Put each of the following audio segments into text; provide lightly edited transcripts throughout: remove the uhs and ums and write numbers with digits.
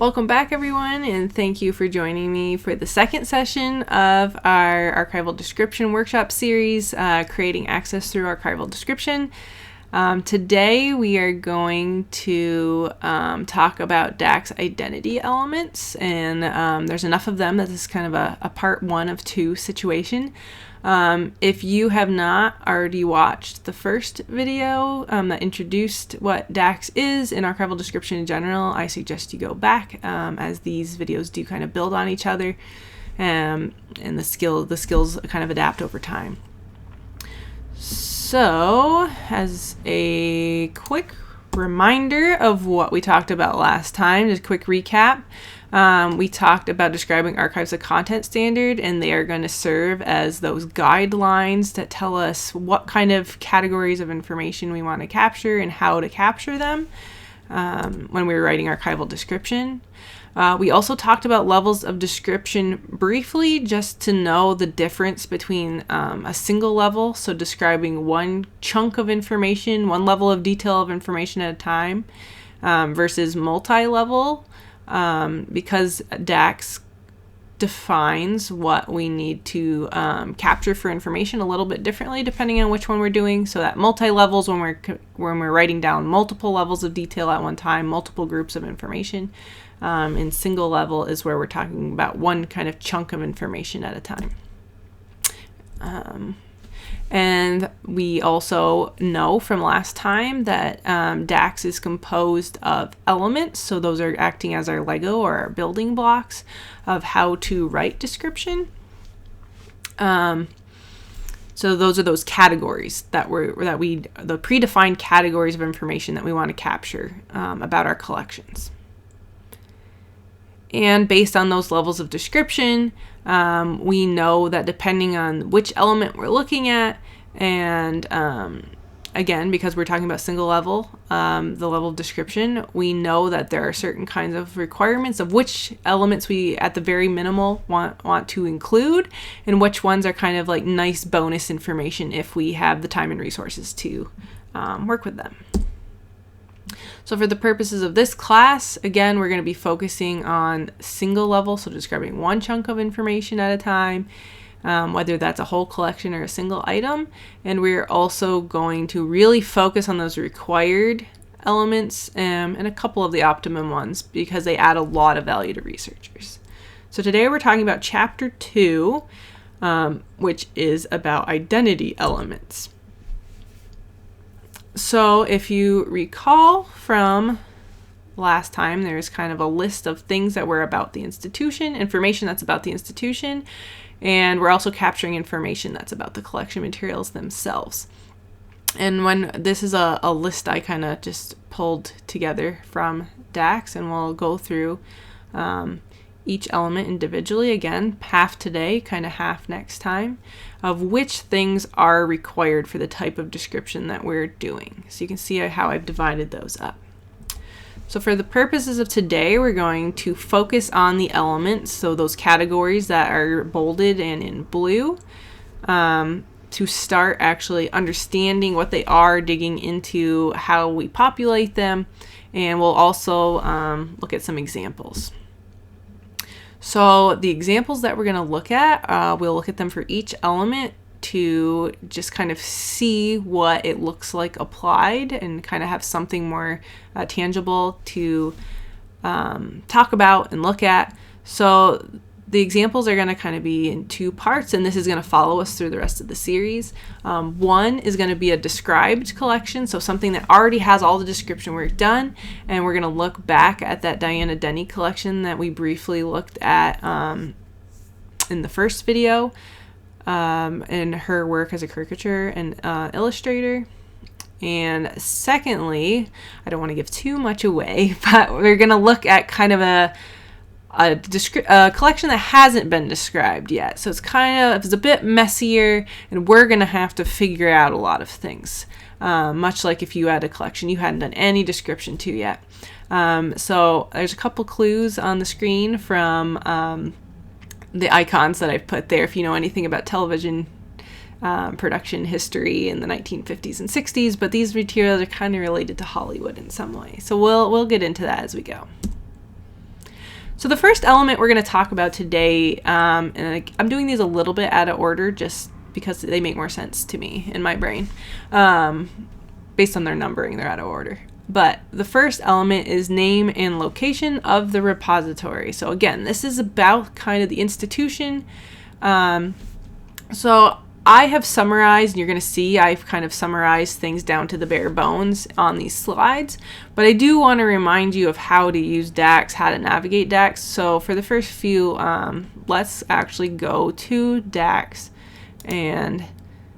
Welcome back, everyone, and thank you for joining me for the second session of our Archival Description Workshop series, Creating Access Through Archival Description. Today we are going to talk about DACS identity elements, and there's enough of them that this is kind of a part 1 of 2 situation. If you have not already watched the first video that introduced what DACS is and archival description in general, I suggest you go back as these videos do kind of build on each other, and the skills kind of adapt over time. So, as a quick reminder of what we talked about last time, just a quick recap. We talked about describing archives of content standard, and they are going to serve as those guidelines that tell us what kind of categories of information we want to capture and how to capture them when we were writing archival description. We also talked about levels of description briefly, just to know the difference between a single level, so describing one chunk of information, one level of detail of information at a time, versus multi-level. Because DACS defines what we need to capture for information a little bit differently depending on which one we're doing. So that multi-levels when we're writing down multiple levels of detail at one time, multiple groups of information. And single level is where we're talking about one kind of chunk of information at a time. And we also know from last time that DACS is composed of elements, so those are acting as our Lego or our building blocks of how to write description. So those are those categories the predefined categories of information that we want to capture about our collections. And based on those levels of description, we know that depending on which element we're looking at, and again, because we're talking about single level, the level of description, we know that there are certain kinds of requirements of which elements we, at the very minimal, want to include, and which ones are kind of like nice bonus information if we have the time and resources to work with them. So for the purposes of this class, again, we're going to be focusing on single level, so describing one chunk of information at a time, whether that's a whole collection or a single item. And we're also going to really focus on those required elements and a couple of the optimum ones because they add a lot of value to researchers. So today we're talking about Chapter 2, which is about identity elements. So if you recall from last time, there's kind of a list of things that were about the institution, information that's about the institution, and we're also capturing information that's about the collection materials themselves. And when this is a list I kind of just pulled together from DACS, and we'll go through each element individually, again, half today, kind of half next time, of which things are required for the type of description that we're doing. So you can see how I've divided those up. So for the purposes of today, we're going to focus on the elements, so those categories that are bolded and in blue, to start actually understanding what they are, digging into how we populate them, and we'll also look at some examples. So the examples that we're going to look at, we'll look at them for each element to just kind of see what it looks like applied and kind of have something more tangible to talk about and look at. So the examples are going to kind of be in 2 parts, and this is going to follow us through the rest of the series. One is going to be a described collection, so something that already has all the description work done, and we're going to look back at that Diana Denny collection that we briefly looked at in the first video, and her work as a caricature and illustrator. And secondly, I don't want to give too much away, but we're going to look at kind of a collection that hasn't been described yet. So it's a bit messier, and we're going to have to figure out a lot of things, much like if you had a collection you hadn't done any description to yet. So there's a couple clues on the screen from the icons that I've put there if you know anything about television production history in the 1950s and 60s, but these materials are kind of related to Hollywood in some way. So we'll get into that as we go. So the first element we're going to talk about today, and I'm doing these a little bit out of order just because they make more sense to me in my brain. Based on their numbering, they're out of order. But the first element is name and location of the repository. So again, this is about kind of the institution. So I have summarized, and you're going to see I've kind of summarized things down to the bare bones on these slides, but I do want to remind you of how to use DACS, how to navigate DACS. So for the first few, let's actually go to DACS and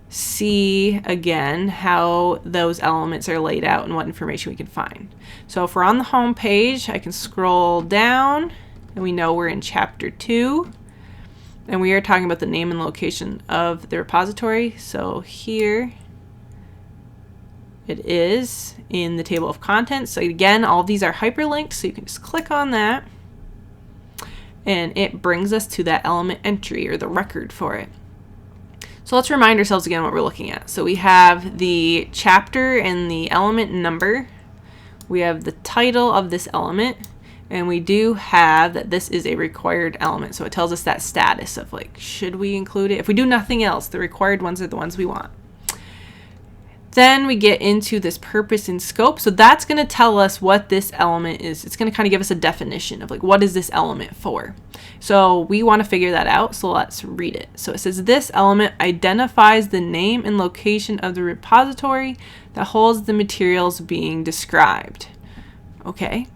see again how those elements are laid out and what information we can find. So if we're on the home page, I can scroll down and we know we're in chapter 2. And we are talking about the name and location of the repository. So here it is in the table of contents. So again, all of these are hyperlinked, so you can just click on that. And it brings us to that element entry or the record for it. So let's remind ourselves again what we're looking at. So we have the chapter and the element number. We have the title of this element. And we do have that this is a required element. So it tells us that status of like, should we include it? If we do nothing else, the required ones are the ones we want. Then we get into this purpose and scope. So that's going to tell us what this element is. It's going to kind of give us a definition of like, what is this element for? So we want to figure that out. So let's read it. So it says this element identifies the name and location of the repository that holds the materials being described. Okay.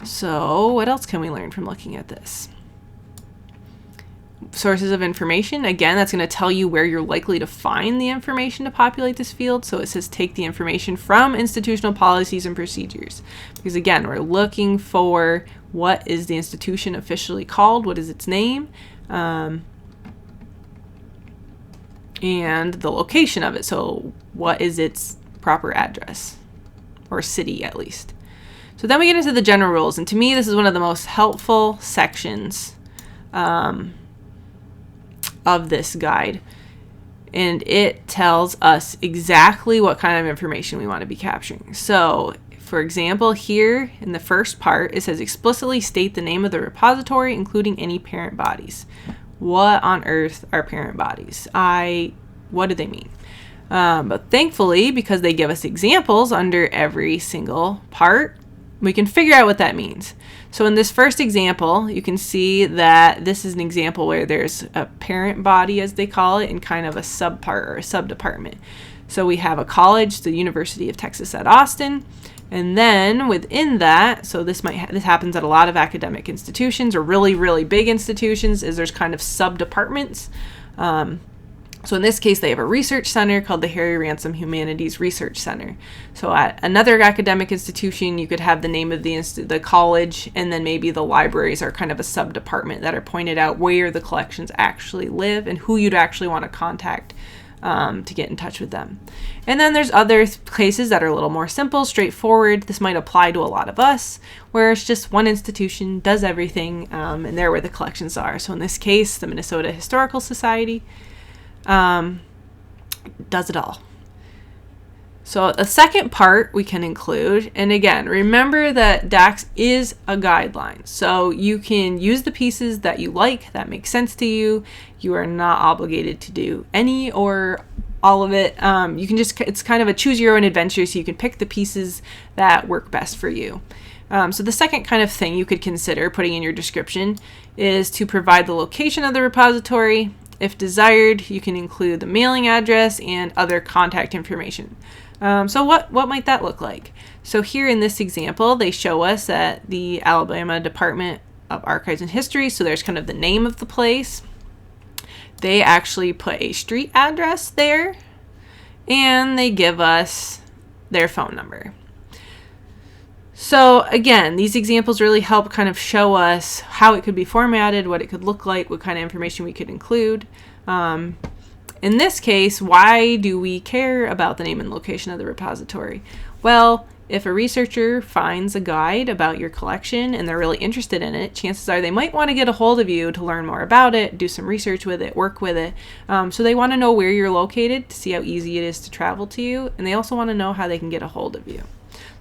So what else can we learn from looking at this? Sources of information. Again, that's going to tell you where you're likely to find the information to populate this field. So it says take the information from institutional policies and procedures. Because again, we're looking for what is the institution officially called, what is its name, and the location of it. So what is its proper address, or city at least. So then we get into the general rules, and to me this is one of the most helpful sections of this guide, and it tells us exactly what kind of information we want to be capturing. So for example, here in the first part it says explicitly state the name of the repository including any parent bodies. What on earth are parent bodies? What do they mean? But thankfully, because they give us examples under every single part, we can figure out what that means. So in this first example, you can see that this is an example where there's a parent body, as they call it, and kind of a subpart or a subdepartment. So we have a college, the University of Texas at Austin, and then within that, so this happens at a lot of academic institutions or really, really big institutions, is there's kind of subdepartments. So in this case, they have a research center called the Harry Ransom Humanities Research Center. So at another academic institution, you could have the name of the college, and then maybe the libraries are kind of a sub-department that are pointed out where the collections actually live and who you'd actually want to contact to get in touch with them. And then there's other cases that are a little more simple, straightforward. This might apply to a lot of us, where it's just one institution does everything, and they're where the collections are. So in this case, the Minnesota Historical Society does it all. So a second part we can include, and again, remember that DACS is a guideline. So you can use the pieces that you like, that make sense to you. You are not obligated to do any or all of it. You can just, it's kind of a choose your own adventure, so you can pick the pieces that work best for you. So the second kind of thing you could consider putting in your description is to provide the location of the repository. If desired, you can include the mailing address and other contact information. So what might that look like? So here in this example, they show us at the Alabama Department of Archives and History. So there's kind of the name of the place. They actually put a street address there, and they give us their phone number. So again, these examples really help kind of show us how it could be formatted, what it could look like, what kind of information we could include. In this case, why do we care about the name and location of the repository? Well, if a researcher finds a guide about your collection and they're really interested in it, chances are they might want to get a hold of you to learn more about it, do some research with it, work with it. So they want to know where you're located to see how easy it is to travel to you, and they also want to know how they can get a hold of you.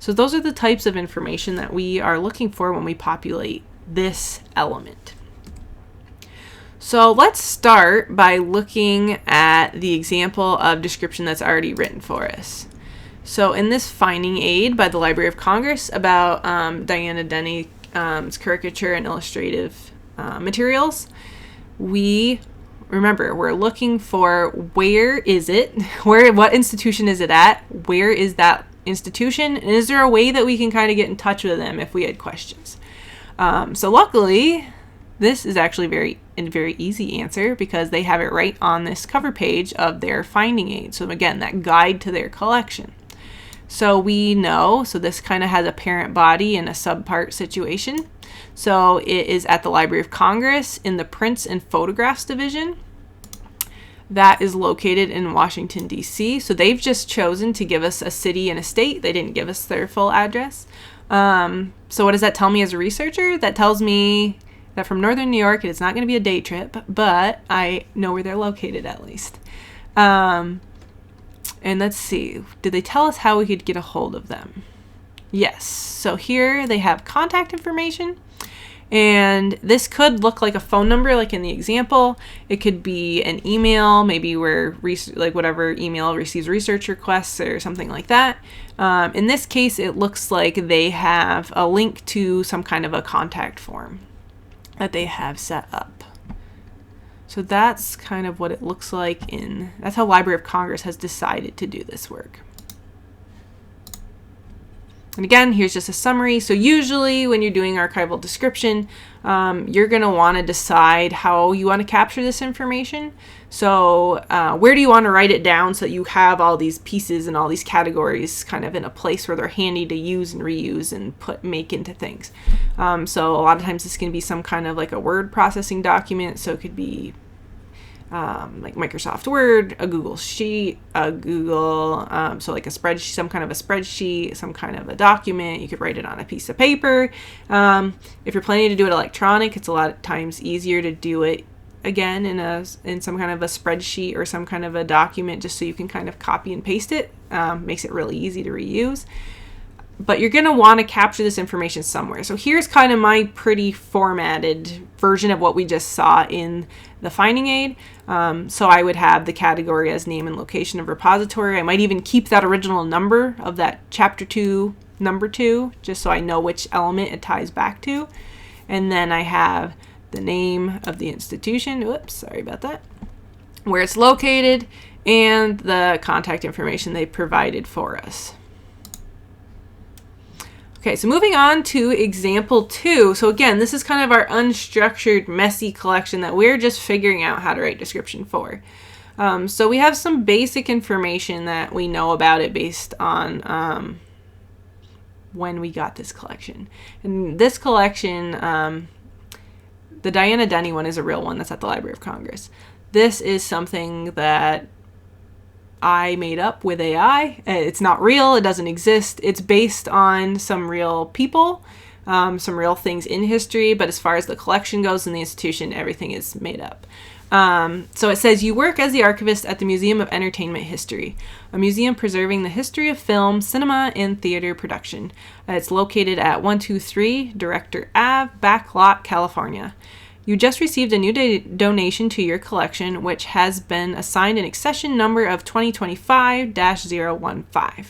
So those are the types of information that we are looking for when we populate this element. So let's start by looking at the example of description that's already written for us. So in this finding aid by the Library of Congress about Diana Denny's caricature and illustrative materials, we're looking for where is it, what institution is it at, where is that institution, and is there a way that we can kind of get in touch with them if we had questions. So luckily, this is actually a very easy answer because they have it right on this cover page of their finding aid. So again, that guide to their collection. So we know, so this kind of has a parent body and a subpart situation. So it is at the Library of Congress in the Prints and Photographs Division. That is located in Washington, D.C. So they've just chosen to give us a city and a state. They didn't give us their full address. So what does that tell me as a researcher? That tells me that from Northern New York, it's not going to be a day trip, but I know where they're located at least. And let's see, did they tell us how we could get a hold of them? Yes. So here they have contact information, and this could look like a phone number, like in the example. It could be an email, maybe where whatever email receives research requests or something like that. In this case, it looks like they have a link to some kind of a contact form that they have set up. So that's kind of what it looks like that's how Library of Congress has decided to do this work. And again, here's just a summary. So usually when you're doing archival description, you're going to want to decide how you want to capture this information. So where do you want to write it down so that you have all these pieces and all these categories kind of in a place where they're handy to use and reuse and make into things. So a lot of times this can be some kind of like a word processing document. So it could be like Microsoft Word, a Google Sheet, so like a spreadsheet, some kind of a spreadsheet, some kind of a document. You could write it on a piece of paper. If you're planning to do it electronic, it's a lot of times easier to do it again in some kind of a spreadsheet or some kind of a document, just so you can kind of copy and paste it. Makes it really easy to reuse. But you're going to want to capture this information somewhere. So here's kind of my pretty formatted version of what we just saw in the finding aid. So I would have the category as name and location of repository. I might even keep that original number of that chapter 2, number 2, just so I know which element it ties back to. And then I have the name of the institution, oops, sorry about that, where it's located, and the contact information they provided for us. Okay, so moving on to example 2. So again, this is kind of our unstructured, messy collection that we're just figuring out how to write description for. So we have some basic information that we know about it based on when we got this collection. And this collection, the Diana Denny one is a real one that's at the Library of Congress. This is something that I made up with AI. It's not real. It doesn't exist. It's based on some real people, some real things in history. But as far as the collection goes in the institution, everything is made up. So it says, you work as the archivist at the Museum of Entertainment History, a museum preserving the history of film, cinema, and theater production. It's located at 123 Director Ave, Backlot, California. You just received a new donation to your collection, which has been assigned an accession number of 2025-015.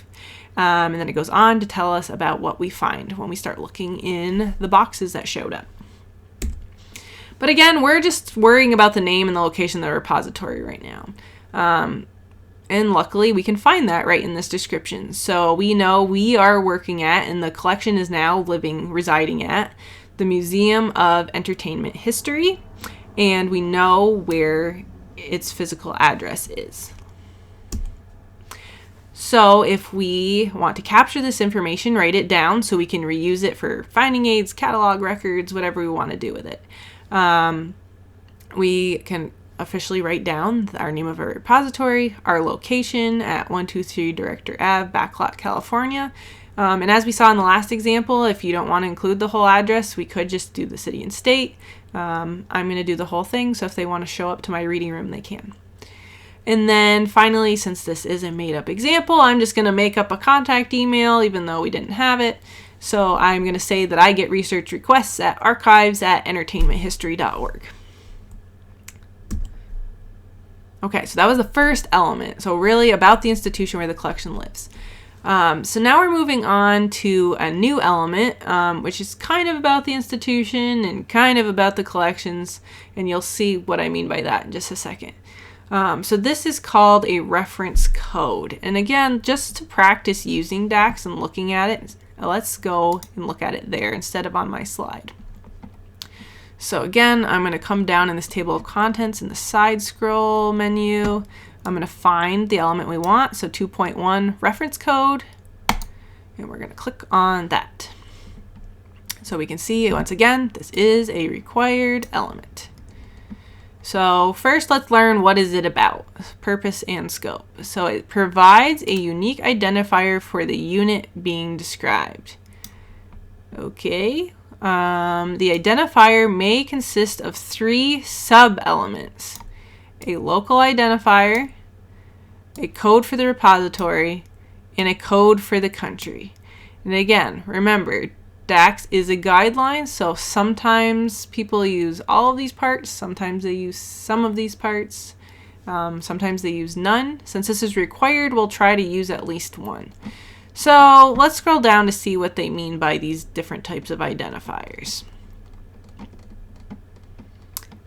And then it goes on to tell us about what we find when we start looking in the boxes that showed up. But again, we're just worrying about the name and the location of the repository right now. And luckily, we can find that right in this description. So we know we are working at, and the collection is now residing at, the Museum of Entertainment History, and we know where its physical address is. So if we want to capture this information, write it down so we can reuse it for finding aids, catalog records, whatever we want to do with it. We can officially write down our name of our repository, our location at 123 Director Ave, Backlot, California. And as we saw in the last example, if you don't want to include the whole address, we could just do the city and state. I'm going to do the whole thing, so if they want to show up to my reading room, they can. And then finally, since this is a made-up example, I'm just going to make up a contact email, even though we didn't have it. So I'm going to say that I get research requests at archives@entertainmenthistory.org. Okay, so that was the first element. So really about the institution where the collection lives. So now we're moving on to a new element, which is kind of about the institution and kind of about the collections. And you'll see what I mean by that in just a second. So this is called a reference code. And again, just to practice using DACS and looking at it, let's go and look at it there instead of on my slide. So again, I'm going to come down in this table of contents in the side scroll menu. I'm going to find the element we want. So 2.1 reference code. And we're going to click on that. So we can see once again, this is a required element. So first let's learn what is it about, purpose and scope. So it provides a unique identifier for the unit being described. Okay. The identifier may consist of 3 sub-elements: a local identifier, a code for the repository, and a code for the country. And again, remember, DACS is a guideline, so sometimes people use all of these parts, sometimes they use some of these parts, sometimes they use none. Since this is required, we'll try to use at least one. So let's scroll down to see what they mean by these different types of identifiers.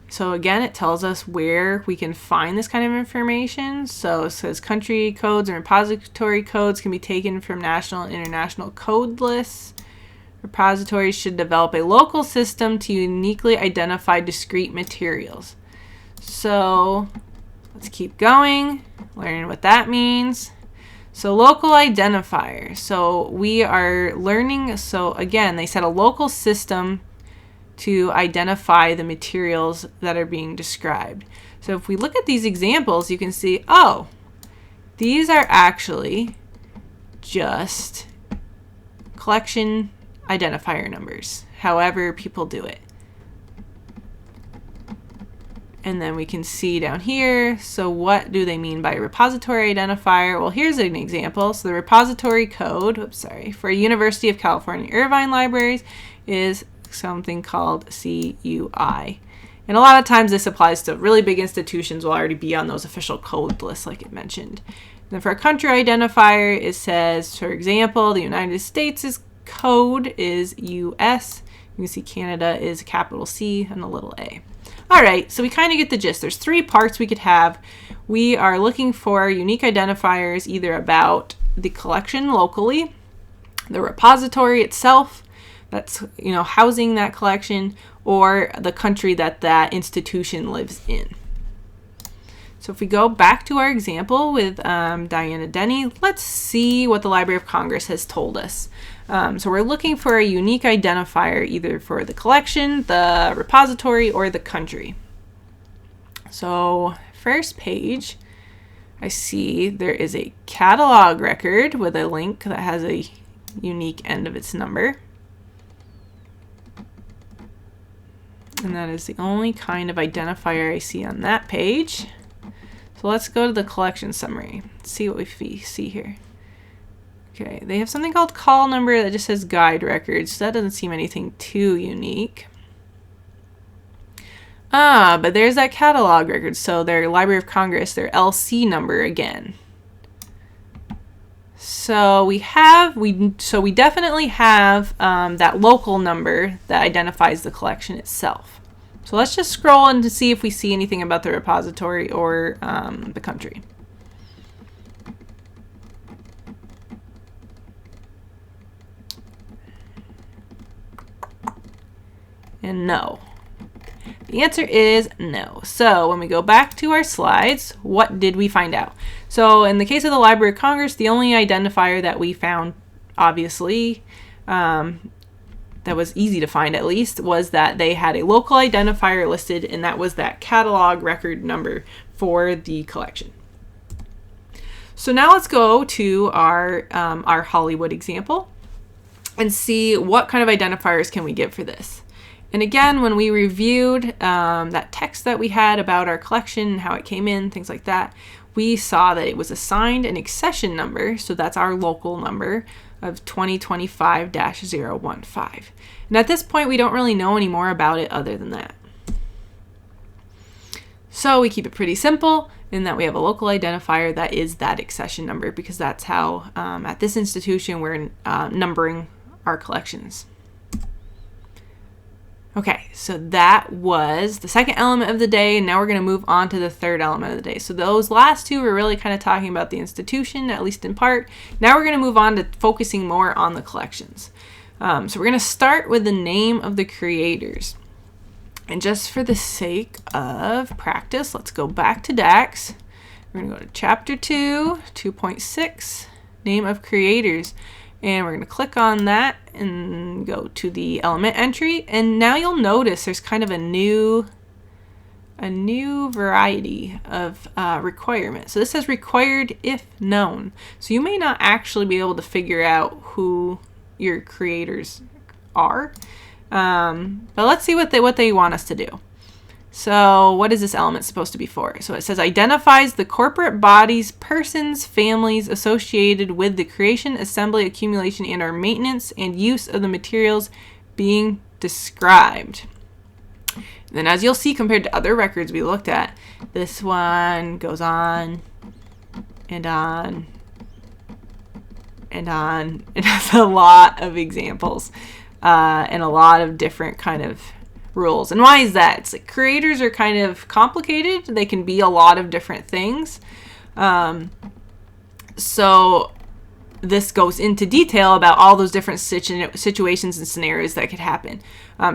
So again, it tells us where we can find this kind of information. So it says country codes and repository codes can be taken from national and international code lists. Repositories should develop a local system to uniquely identify discrete materials. So let's keep going, learning what that means. So local identifier. So we are learning, so again, they said a local system to identify the materials that are being described. So if we look at these examples, you can see, oh, these are actually just collection identifier numbers, however people do it. And then we can see down here, so what do they mean by repository identifier? Well, here's an example. So the repository code, for University of California Irvine libraries is something called CUI. And a lot of times this applies to really big institutions will already be on those official code lists like it mentioned. And then for a country identifier, it says, for example, the United States' code is US. You can see Canada is a capital C and a little a. All right, so we kind of get the gist. There's 3 parts we could have. We are looking for unique identifiers either about the collection locally, the repository itself that's housing that collection, or the country that that institution lives in. So if we go back to our example with Diana Denny, let's see what the Library of Congress has told us. So we're looking for a unique identifier either for the collection, the repository, or the country. So first page, I see there is a catalog record with a link that has a unique end of its number. And that is the only kind of identifier I see on that page. So let's go to the collection summary. Let's see what we see here. Okay, they have something called call number that just says guide records. So that doesn't seem anything too unique. But there's that catalog record. So their Library of Congress, their LC number again. So we definitely have that local number that identifies the collection itself. So let's just scroll in to see if we see anything about the repository or the country. And no. The answer is no. So when we go back to our slides, what did we find out? So in the case of the Library of Congress, the only identifier that we found, obviously, that was easy to find at least, was that they had a local identifier listed, and that was that catalog record number for the collection. So now let's go to our Hollywood example and see what kind of identifiers can we get for this. And again, when we reviewed that text that we had about our collection, how it came in, things like that, we saw that it was assigned an accession number, so that's our local number, of 2025-015. And at this point, we don't really know any more about it other than that. So we keep it pretty simple in that we have a local identifier that is that accession number, because that's how at this institution we're numbering our collections. Okay, so that was the second element of the day, and now we're going to move on to the third element of the day. So those last two were really kind of talking about the institution, at least in part. Now we're going to move on to focusing more on the collections. So we're going to start with the name of the creators. And just for the sake of practice, let's go back to DACS. We're going to go to Chapter 2, 2.6, Name of Creators. And we're going to click on that and go to the element entry. And now you'll notice there's kind of a new variety of requirement. So this says required if known. So you may not actually be able to figure out who your creators are. But let's see what they want us to do. So what is this element supposed to be for? So it says identifies the corporate bodies, persons, families associated with the creation, assembly, accumulation, and or maintenance and use of the materials being described. And then as you'll see, compared to other records we looked at, this one goes on and on and on. It has a lot of examples and a lot of different kind of rules. And why is that? It's like creators are kind of complicated. They can be a lot of different things. So this goes into detail about all those different situations and scenarios that could happen.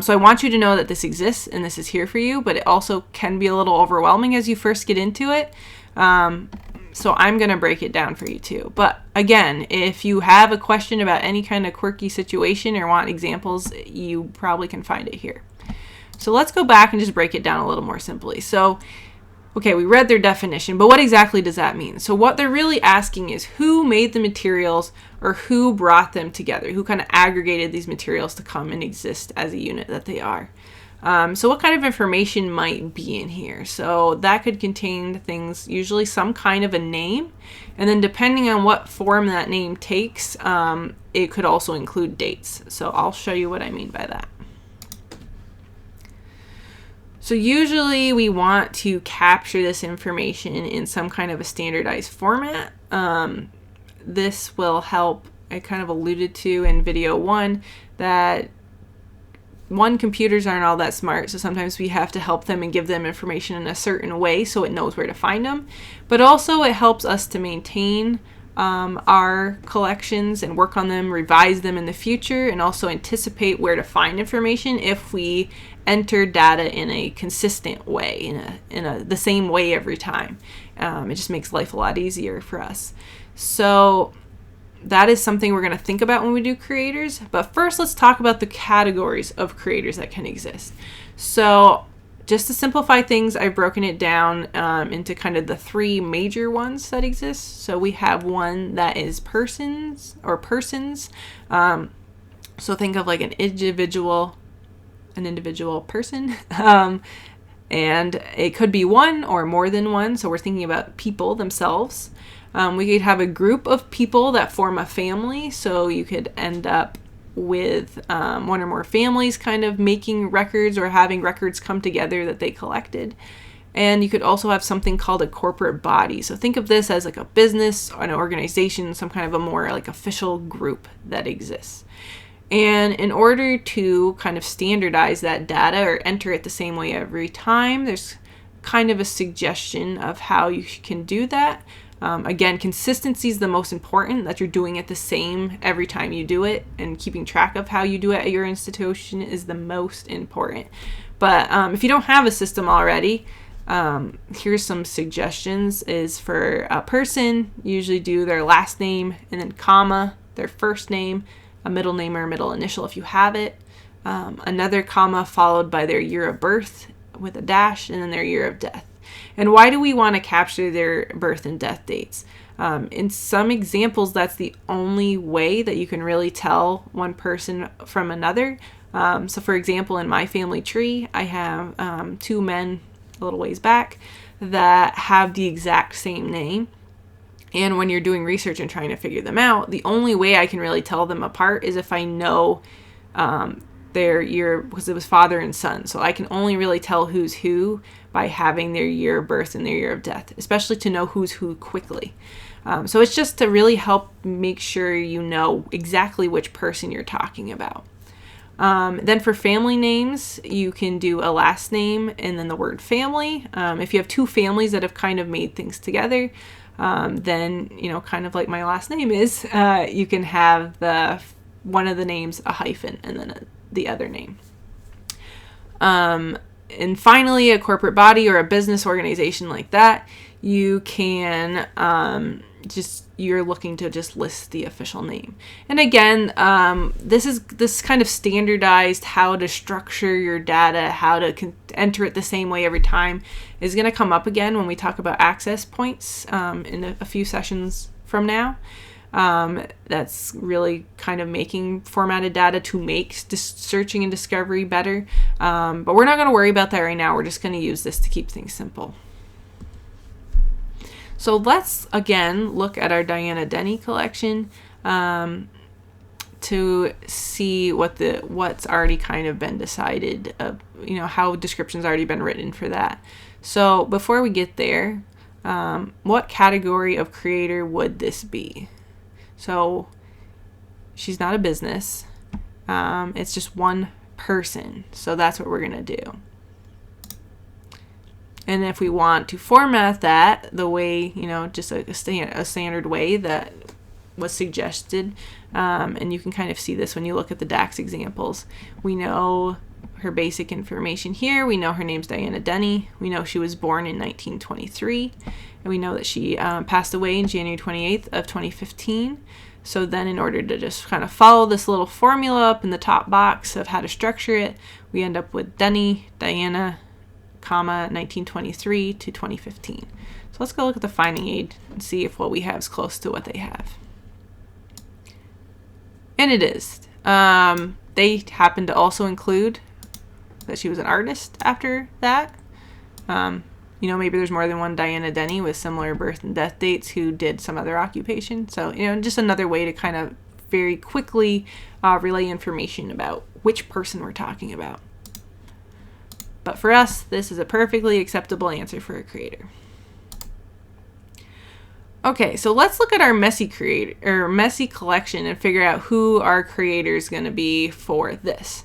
So I want you to know that this exists and this is here for you, but it also can be a little overwhelming as you first get into it. So I'm going to break it down for you too. But again, if you have a question about any kind of quirky situation or want examples, you probably can find it here. So let's go back and just break it down a little more simply. So, okay, we read their definition, but what exactly does that mean? So what they're really asking is who made the materials or who brought them together, who kind of aggregated these materials to come and exist as a unit that they are. So what kind of information might be in here? So that could contain things, usually some kind of a name, and then depending on what form that name takes, it could also include dates. So I'll show you what I mean by that. So usually we want to capture this information in some kind of a standardized format. This will help. I kind of alluded to in video 1 that computers aren't all that smart, so sometimes we have to help them and give them information in a certain way so it knows where to find them. But also it helps us to maintain our collections and work on them, revise them in the future, and also anticipate where to find information if we enter data in a consistent way, in the same way every time. It just makes life a lot easier for us. So that is something we're going to think about when we do creators. But first, let's talk about the categories of creators that can exist. So just to simplify things, I've broken it down into kind of the 3 major ones that exist. So we have one that is persons. So think of like an individual person. And it could be one or more than one. So we're thinking about people themselves. We could have a group of people that form a family. So you could end up with one or more families kind of making records or having records come together that they collected. And you could also have something called a corporate body. So think of this as like a business, an organization, some kind of a more like official group that exists. And in order to kind of standardize that data or enter it the same way every time, there's kind of a suggestion of how you can do that. Again, consistency is the most important, that you're doing it the same every time you do it, and keeping track of how you do it at your institution is the most important. But if you don't have a system already, here's some suggestions. Is for a person, usually do their last name and then comma, their first name, a middle name or middle initial if you have it, another comma followed by their year of birth with a dash, and then their year of death. And why do we want to capture their birth and death dates? In some examples, that's the only way that you can really tell one person from another. So for example, in my family tree, I have 2 men a little ways back that have the exact same name. And when you're doing research and trying to figure them out, the only way I can really tell them apart is if I know their year, because it was father and son. So I can only really tell who's who by having their year of birth and their year of death, especially to know who's who quickly. So it's just to really help make sure you know exactly which person you're talking about. Then for family names, you can do a last name and then the word family. If you have two families that have kind of made things together, then, kind of like my last name is, you can have one of the names a hyphen and then the other name. And finally, a corporate body or a business organization like that, you can you're looking to just list the official name. And again, this kind of standardized how to structure your data, how to enter it the same way every time is going to come up again when we talk about access points in a few sessions from now. That's really kind of making formatted data to make searching and discovery better. But we're not going to worry about that right now. We're just going to use this to keep things simple. So let's, again, look at our Diana Denny collection to see what's already kind of been decided, how description's already been written for that. So before we get there, what category of creator would this be? So she's not a business. It's just one person. So that's what we're going to do. And if we want to format that the way, just a standard way that was suggested, and you can kind of see this when you look at the DACS examples. We know her basic information here. We know her name's Diana Denny. We know she was born in 1923. And we know that she passed away in January 28th of 2015. So then in order to just kind of follow this little formula up in the top box of how to structure it, we end up with Denny, Diana, 1923 to 2015. So let's go look at the finding aid and see if what we have is close to what they have. And it is. They happen to also include that she was an artist after that. Maybe there's more than one Diana Denny with similar birth and death dates who did some other occupation. So, just another way to kind of very quickly relay information about which person we're talking about. But for us, this is a perfectly acceptable answer for a creator. Okay, so let's look at our messy collection and figure out who our creator is going to be for this.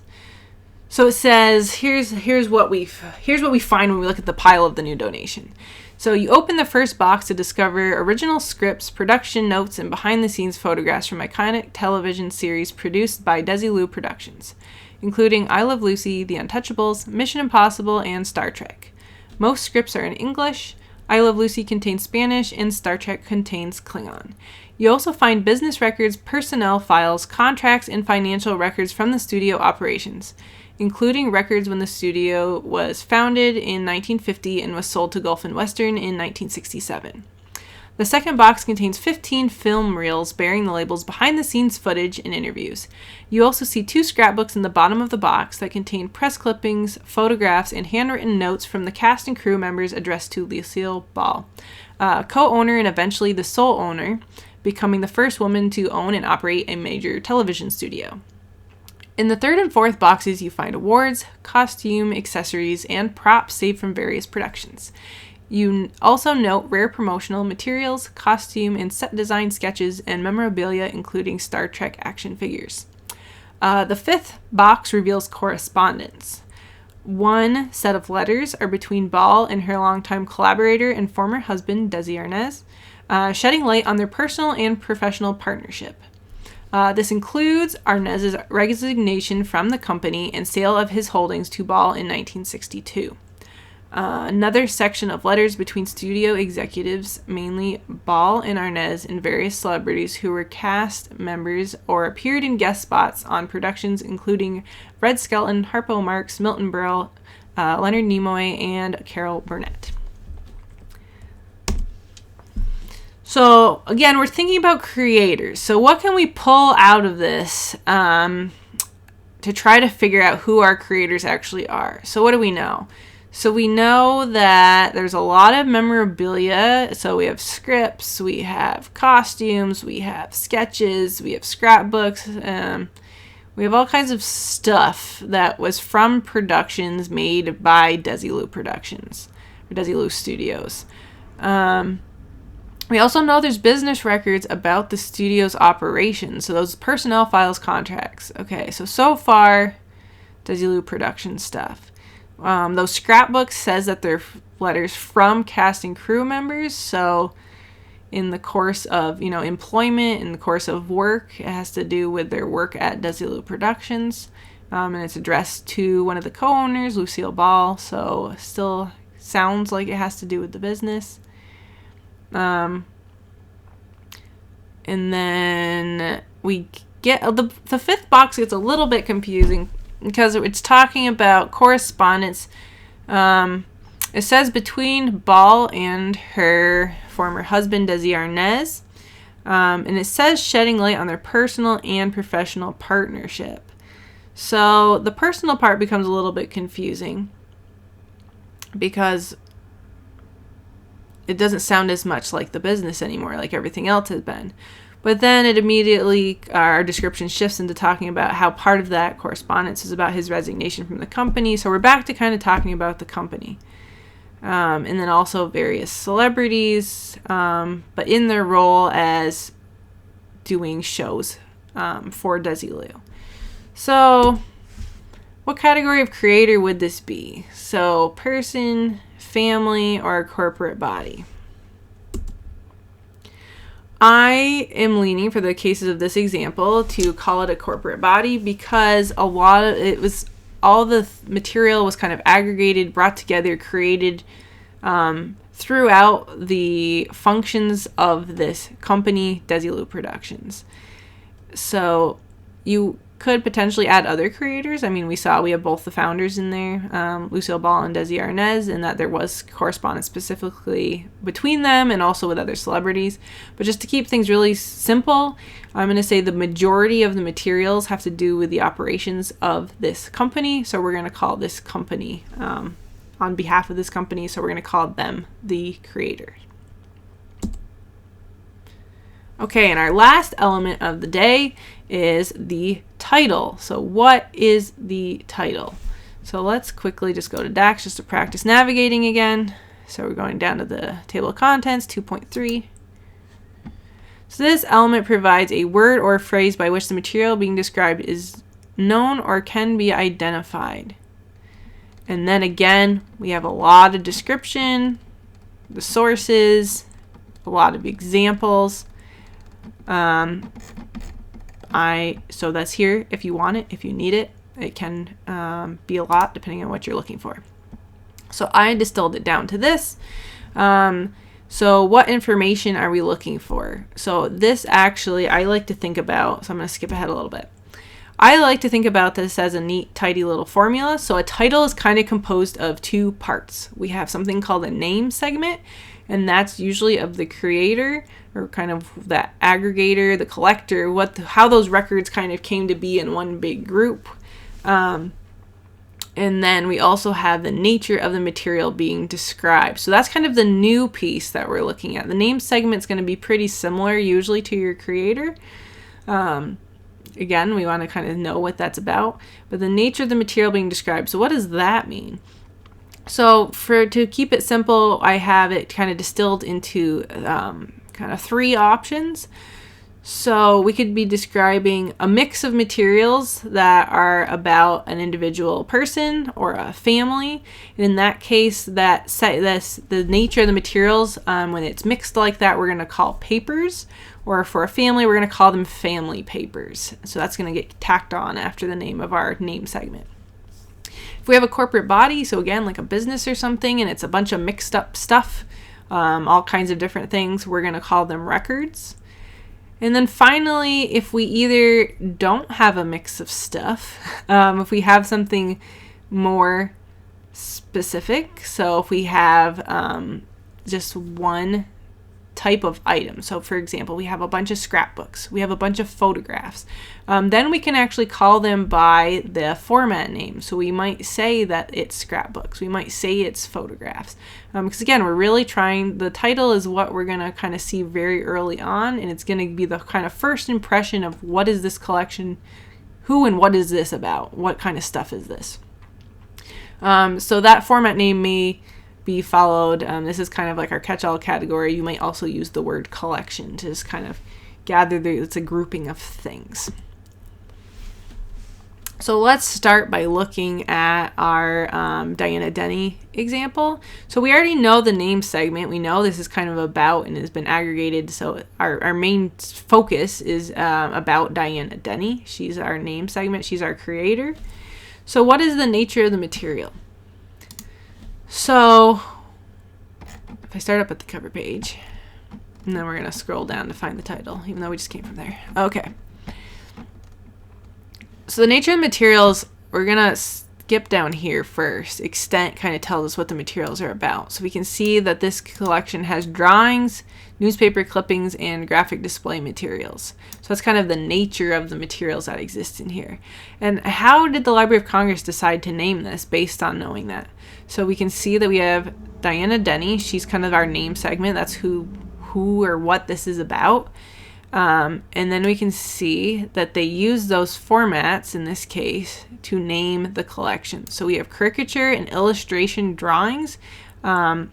So it says here's what we find when we look at the pile of the new donation. So you open the first box to discover original scripts, production notes, and behind-the-scenes photographs from iconic television series produced by Desilu Productions, including I Love Lucy, The Untouchables, Mission Impossible, and Star Trek. Most scripts are in English. I Love Lucy contains Spanish, and Star Trek contains Klingon. You also find business records, personnel files, contracts, and financial records from the studio operations, including records when the studio was founded in 1950 and was sold to Gulf and Western in 1967. The second box contains 15 film reels bearing the labels behind-the-scenes footage and interviews. You also see 2 scrapbooks in the bottom of the box that contain press clippings, photographs, and handwritten notes from the cast and crew members addressed to Lucille Ball, co-owner and eventually the sole owner, becoming the first woman to own and operate a major television studio. In the third and fourth boxes, you find awards, costume, accessories, and props saved from various productions. You also note rare promotional materials, costume and set design sketches, and memorabilia, including Star Trek action figures. The fifth box reveals correspondence. One set of letters are between Ball and her longtime collaborator and former husband, Desi Arnaz, shedding light on their personal and professional partnership. This includes Arnaz's resignation from the company and sale of his holdings to Ball in 1962. Another section of letters between studio executives, mainly Ball and Arnaz, and various celebrities who were cast members or appeared in guest spots on productions including Red Skelton, Harpo Marx, Milton Berle, Leonard Nimoy, and Carol Burnett. So again, we're thinking about creators. So what can we pull out of this to try to figure out who our creators actually are? So what do we know? So we know that there's a lot of memorabilia. So we have scripts, we have costumes, we have sketches, we have scrapbooks. We have all kinds of stuff that was from productions made by Desilu Productions, or Desilu Studios. We also know there's business records about the studio's operations. So those personnel files, contracts. Okay, so far, Desilu Production stuff. Those scrapbooks says that they're letters from cast and crew members. So in the course of, employment, in the course of work, it has to do with their work at Desilu Productions. And it's addressed to one of the co-owners, Lucille Ball. So still sounds like it has to do with the business. And then we get the fifth box gets a little bit confusing because it's talking about correspondence. It says between Ball and her former husband, Desi Arnaz. And it says shedding light on their personal and professional partnership. So the personal part becomes a little bit confusing because it doesn't sound as much like the business anymore, like everything else has been. But then it immediately, our description shifts into talking about how part of that correspondence is about his resignation from the company. So we're back to kind of talking about the company. And then also various celebrities, but in their role as doing shows for Desilu. So what category of creator would this be? So person, family, or corporate body? I am leaning, for the cases of this example, to call it a corporate body because all the material was kind of aggregated, brought together, created throughout the functions of this company, Desilu Productions. So you could potentially add other creators. I mean, we have both the founders in there, Lucille Ball and Desi Arnaz, and that there was correspondence specifically between them and also with other celebrities. But just to keep things really simple, I'm going to say the majority of the materials have to do with the operations of this company. So we're going to call this company, on behalf of this company, so we're going to call them the creators. Okay, and our last element of the day is the title. So what is the title? So let's quickly just go to DACS just to practice navigating again. So we're going down to the table of contents, 2.3. So this element provides a word or phrase by which the material being described is known or can be identified. And then again, we have a lot of description, the sources, a lot of examples. So that's here if you want it, if you need it. It can be a lot depending on what you're looking for. So I distilled it down to this. So what information are we looking for? So this actually, I like to think about, so I'm going to skip ahead a little bit. I like to think about this as a neat, tidy little formula. So a title is kind of composed of two parts. We have something called a name segment, and that's usually of the creator, or kind of that aggregator, the collector, how those records kind of came to be in one big group. And then we also have the nature of the material being described. So that's kind of the new piece that we're looking at. The name segment is going to be pretty similar usually to your creator. Again, we want to kind of know what that's about. But the nature of the material being described. So what does that mean? So to keep it simple, I have it kind of distilled into kind of three options. So we could be describing a mix of materials that are about an individual person or a family. And in that case, the nature of the materials, when it's mixed like that, we're going to call papers. Or for a family, we're going to call them family papers. So that's going to get tacked on after the name of our name segment. If we have a corporate body, so again, like a business or something, and it's a bunch of mixed up stuff, all kinds of different things, we're going to call them records. And then finally, if we either don't have a mix of stuff, if we have something more specific, so if we have just one type of item. So for example, we have a bunch of scrapbooks, we have a bunch of photographs. Then we can actually call them by the format name. So we might say that it's scrapbooks, we might say it's photographs. Because again, we're really trying, the title is what we're going to kind of see very early on, and it's going to be the kind of first impression of what is this collection, who and what is this about, what kind of stuff is this. So that format name may be followed. This is kind of like our catch-all category. You might also use the word collection to just kind of gather it's a grouping of things. So let's start by looking at our Diana Denny example. So we already know the name segment. We know this is kind of about and has been aggregated. So our main focus is about Diana Denny. She's our name segment. She's our creator. So what is the nature of the material? So if I start up at the cover page, and then we're going to scroll down to find the title, even though we just came from there. Okay. So the nature of the materials, we're going to skip down here first. Extent kind of tells us what the materials are about. So we can see that this collection has drawings, newspaper clippings, and graphic display materials. So that's kind of the nature of the materials that exist in here. And how did the Library of Congress decide to name this based on knowing that? So we can see that we have Diana Denny. She's kind of our name segment. That's who or what this is about. And then we can see that they use those formats, in this case, to name the collection. So we have caricature and illustration drawings, and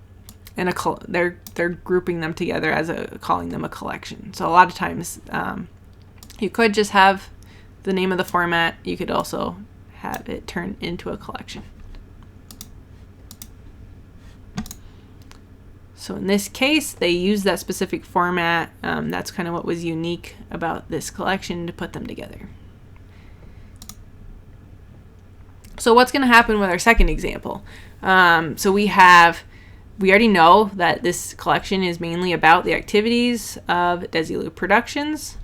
they're grouping them together as calling them a collection. So a lot of times you could just have the name of the format. You could also have it turn into a collection. So in this case, they use that specific format. That's kind of what was unique about this collection to put them together. So what's going to happen with our second example? So we already know that this collection is mainly about the activities of Desilu Productions.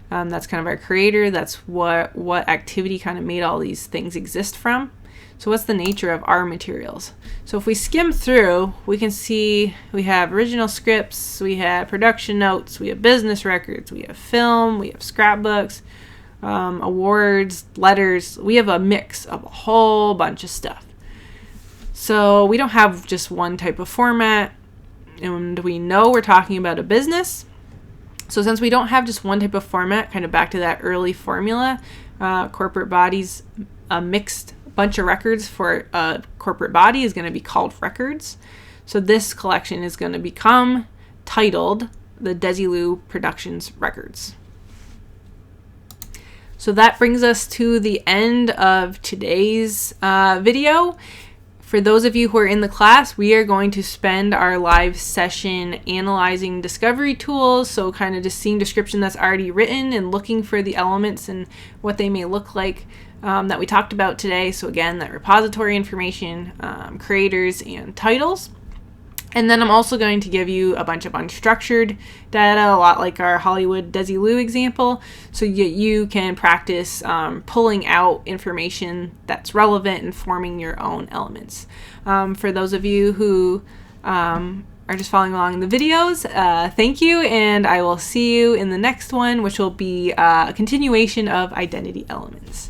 That's kind of our creator. That's what activity kind of made all these things exist from. So what's the nature of our materials? So if we skim through, we can see we have original scripts, we have production notes, we have business records, we have film, we have scrapbooks, awards, letters. We have a mix of a whole bunch of stuff. So we don't have just one type of format, and we know we're talking about a business. So since we don't have just one type of format, kind of back to that early formula, corporate bodies, a mixed bunch of records for a corporate body is going to be called records. So this collection is going to become titled the Desilu Productions Records. So that brings us to the end of today's video. For those of you who are in the class, we are going to spend our live session analyzing discovery tools, so kind of just seeing description that's already written and looking for the elements and what they may look like that we talked about today. So again, that repository information, creators, and titles. And then I'm also going to give you a bunch of unstructured data, a lot like our Hollywood Desilu example, so you can practice pulling out information that's relevant and forming your own elements. For those of you who are just following along in the videos, thank you, and I will see you in the next one, which will be a continuation of identity elements.